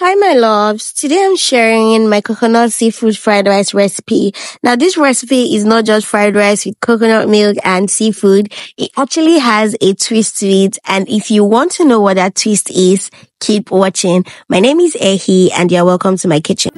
Hi, my loves. Today I'm sharing my coconut seafood fried rice recipe. Now, this recipe is not just fried rice with coconut milk and seafood. It actually has a twist to it. And if you want to know what that twist is, keep watching. My name is Ehi and you're welcome to my kitchen.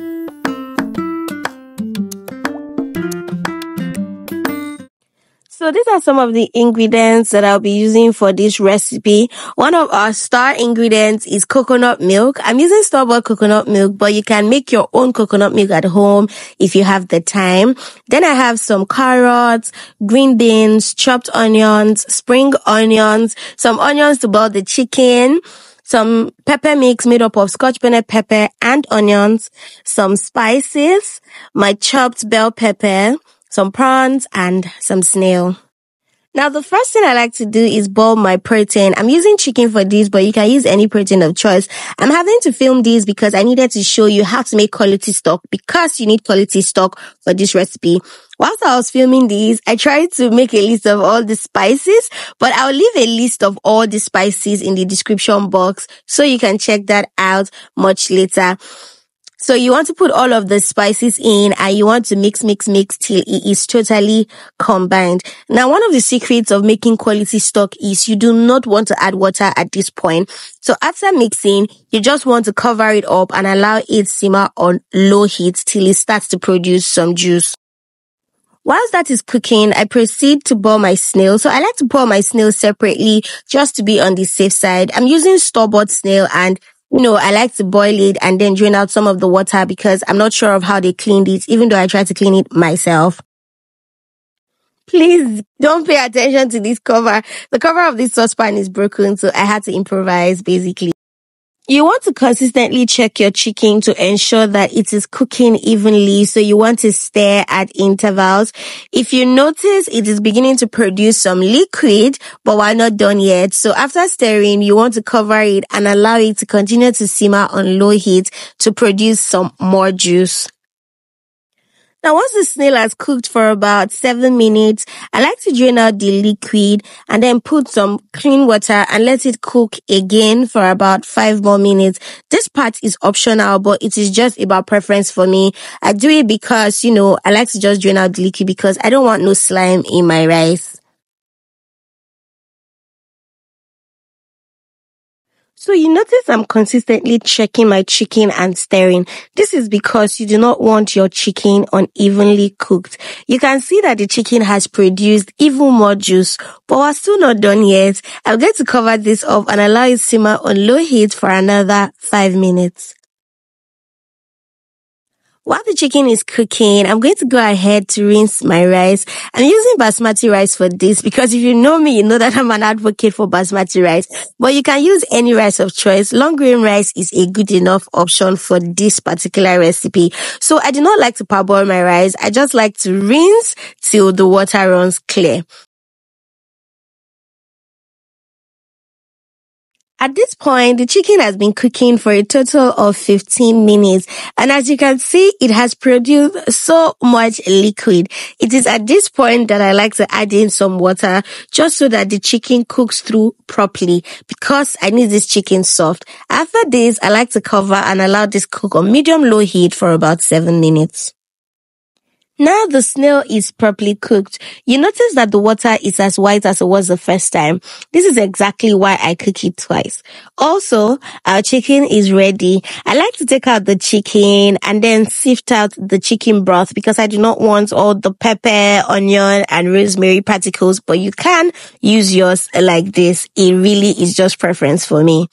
So these are some of the ingredients that I'll be using for this recipe. One of our star ingredients is coconut milk. I'm using store-bought coconut milk, but you can make your own coconut milk at home if you have the time. Then I have some carrots, green beans, chopped onions, spring onions, some onions to boil the chicken, some pepper mix made up of Scotch bonnet pepper and onions, some spices, my chopped bell pepper, some prawns, and some snail. Now, the first thing I like to do is boil my protein. I'm using chicken for this, but you can use any protein of choice. I'm having to film this because I needed to show you how to make quality stock, because you need quality stock for this recipe. Whilst I was filming these, I tried to make a list of all the spices, but I'll leave a list of all the spices in the description box so you can check that out much later. So you want to put all of the spices in and you want to mix till it is totally combined. Now, one of the secrets of making quality stock is you do not want to add water at this point. So after mixing, you just want to cover it up and allow it simmer on low heat till it starts to produce some juice. Whilst that is cooking, I proceed to boil my snail. So I like to boil my snail separately just to be on the safe side. I'm using store-bought snail, and I like to boil it and then drain out some of the water because I'm not sure of how they cleaned it, even though I tried to clean it myself. Please don't pay attention to this cover. The cover of this saucepan is broken, so I had to improvise basically. You want to consistently check your chicken to ensure that it is cooking evenly, so you want to stir at intervals. If you notice it is beginning to produce some liquid, but we're not done yet. So after stirring, you want to cover it and allow it to continue to simmer on low heat to produce some more juice. Now, once the snail has cooked for about 7 minutes, I like to drain out the liquid and then put some clean water and let it cook again for about 5 more minutes. This part is optional, but it is just about preference for me. I do it because, I like to just drain out the liquid because I don't want no slime in my rice. So you notice I'm consistently checking my chicken and stirring. This is because you do not want your chicken unevenly cooked. You can see that the chicken has produced even more juice, but we're still not done yet. I'm going to cover this up and allow it to simmer on low heat for another 5 minutes. While the chicken is cooking, I'm going to go ahead to rinse my rice. I'm using Basmati rice for this because if you know me, you know that I'm an advocate for Basmati rice. But you can use any rice of choice. Long grain rice is a good enough option for this particular recipe. So I do not like to parboil my rice. I just like to rinse till the water runs clear. At this point, the chicken has been cooking for a total of 15 minutes. And as you can see, it has produced so much liquid. It is at this point that I like to add in some water just so that the chicken cooks through properly because I need this chicken soft. After this, I like to cover and allow this cook on medium-low heat for about 7 minutes. Now the snail is properly cooked. You notice that the water is as white as it was the first time. This is exactly why I cook it twice. Also, our chicken is ready. I like to take out the chicken and then sift out the chicken broth because I do not want all the pepper, onion, and rosemary particles, but you can use yours like this. It really is just preference for me.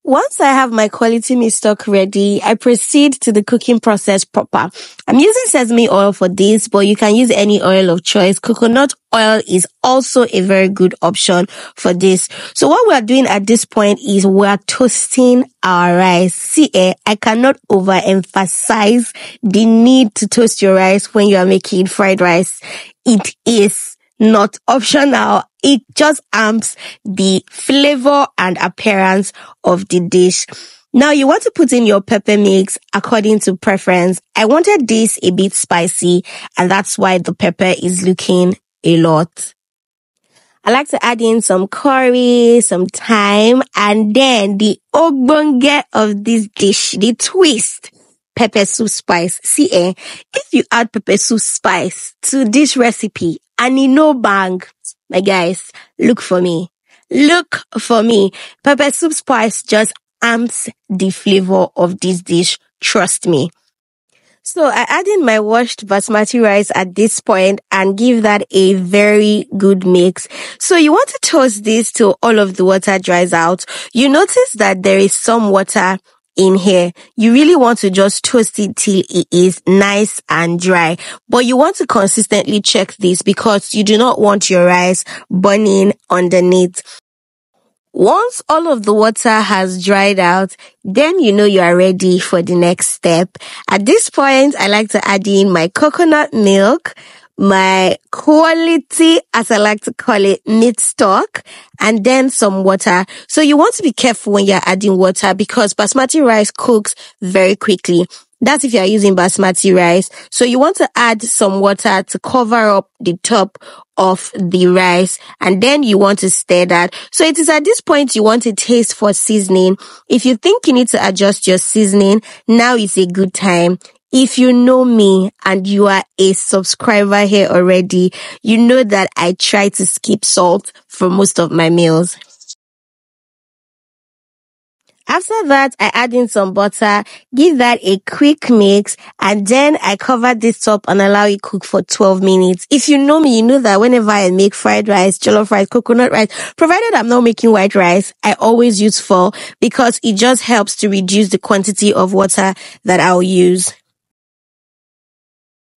Once I have my quality meat stock ready, I proceed to the cooking process proper. I'm using sesame oil for this, but you can use any oil of choice. Coconut oil is also a very good option for this. So what we're doing at this point is we're toasting our rice. See, I cannot overemphasize the need to toast your rice when you are making fried rice. It is not optional. It just amps the flavor and appearance of the dish. Now you want to put in your pepper mix according to preference. I wanted this a bit spicy and that's why the pepper is looking a lot. I like to add in some curry, some thyme, and then the ogbonge of this dish, the twist, pepper soup spice. See, if you add pepper soup spice to this recipe and you no bang, my guys, look for me. Look for me. Pepper soup spice just amps the flavor of this dish. Trust me. So I add in my washed basmati rice at this point and give that a very good mix. So you want to toast this till all of the water dries out. You notice that there is some water in here. You really want to just toast it till it is nice and dry. But you want to consistently check this because you do not want your rice burning underneath. Once all of the water has dried out, then you know you are ready for the next step. At this point, I like to add in my coconut milk, my quality, as I like to call it, meat stock, and then some water. So you want to be careful when you're adding water because basmati rice cooks very quickly. That's if you're using basmati rice. So you want to add some water to cover up the top of the rice, and then you want to stir that. So it is at this point you want to taste for seasoning. If you think you need to adjust your seasoning, now is a good time. If you know me and you are a subscriber here already, you know that I try to skip salt for most of my meals. After that, I add in some butter, give that a quick mix, and then I cover this top and allow it cook for 12 minutes. If you know me, you know that whenever I make fried rice, jollof rice, coconut rice, provided I'm not making white rice, I always use 4 because it just helps to reduce the quantity of water that I'll use.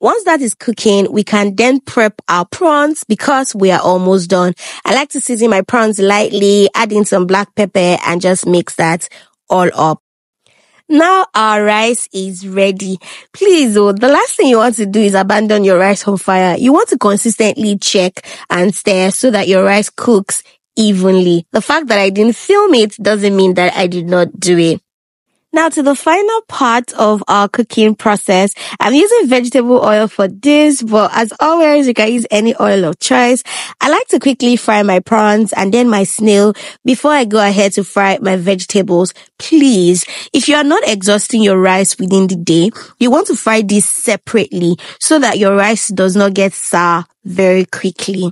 Once that is cooking, we can then prep our prawns because we are almost done. I like to season my prawns lightly, add in some black pepper, and just mix that all up. Now our rice is ready. Please, the last thing you want to do is abandon your rice on fire. You want to consistently check and stir so that your rice cooks evenly. The fact that I didn't film it doesn't mean that I did not do it. Now to the final part of our cooking process. I'm using vegetable oil for this, but as always, you can use any oil of choice. I like to quickly fry my prawns and then my snail before I go ahead to fry my vegetables. Please, if you are not exhausting your rice within the day, you want to fry this separately so that your rice does not get sour very quickly.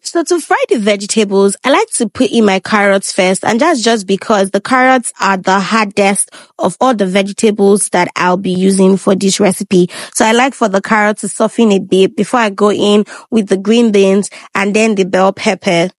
So to fry the vegetables, I like to put in my carrots first, and that's just because the carrots are the hardest of all the vegetables that I'll be using for this recipe. So I like for the carrots to soften a bit before I go in with the green beans and then the bell pepper.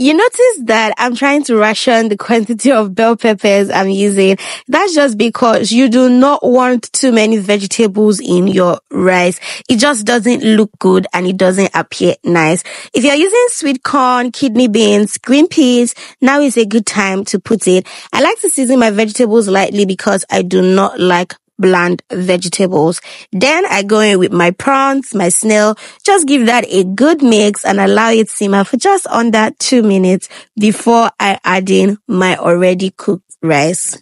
You notice that I'm trying to ration the quantity of bell peppers I'm using. That's just because you do not want too many vegetables in your rice. It just doesn't look good and it doesn't appear nice. If you're using sweet corn, kidney beans, green peas, now is a good time to put it. I like to season my vegetables lightly because I do not like bland vegetables. Then I go in with my prawns, my snail, just give that a good mix and allow it simmer for just under 2 minutes before I add in my already cooked rice.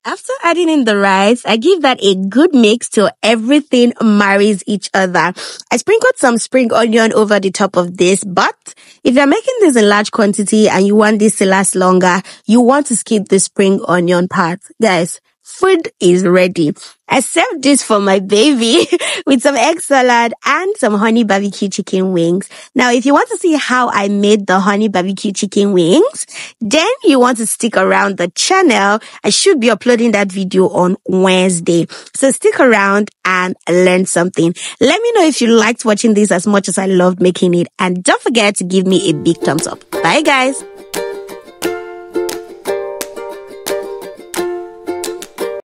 After adding in the rice, I give that a good mix till everything marries each other. I sprinkled some spring onion over the top of this, but if you're making this in large quantity and you want this to last longer, you want to skip the spring onion part. Guys, food is ready. I served this for my baby with some egg salad and some honey barbecue chicken wings. Now, if you want to see how I made the honey barbecue chicken wings, then you want to stick around the channel. I should be uploading that video on Wednesday. So stick around and learn something. Let me know if you liked watching this as much as I loved making it. And don't forget to give me a big thumbs up. Bye, guys.